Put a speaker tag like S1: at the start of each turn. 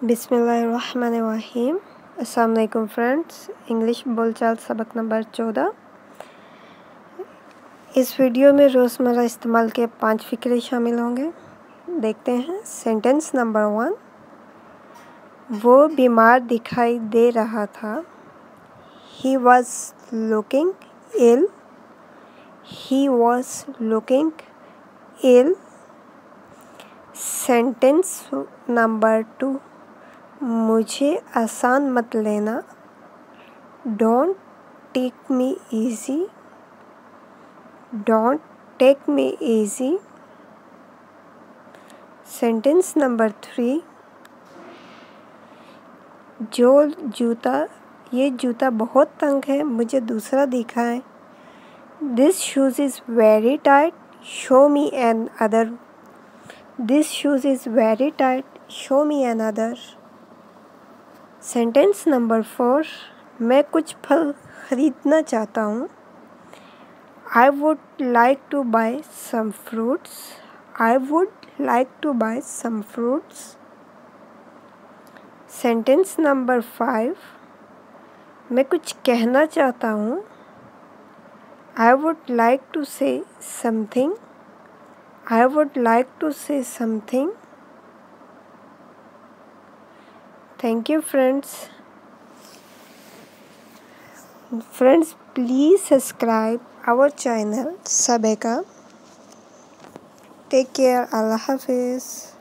S1: बिस्मिल्लाहिर्रहमानिर्रहीम। अस्सलाम वालेकुम फ्रेंड्स। इंग्लिश बोलचाल सबक नंबर 14। इस वीडियो में रोज़मर्रा इस्तेमाल के 5 फ़िक्रे शामिल होंगे। देखते हैं। सेंटेंस नंबर 1, वो बीमार दिखाई दे रहा था। He was looking ill. He was looking ill. Sentence number 2, मुझे आसान मत लेना। Don't take me easy. Don't take me easy. Sentence number 3, ये जूता बहुत तंग है, मुझे दूसरा दिखाएं। This shoes is very tight, show me another. This shoes is very tight, show me another. Sentence number 4, मैं कुछ फल खरीदना चाहता हूँ। I would like to buy some fruits. I would like to buy some fruits. Sentence number 5, मैं कुछ कहना चाहता हूँ। I would like to say something. I would like to say something. Thank you, friends. Friends, please subscribe our channel Sabeka. Take care. Allah Hafiz.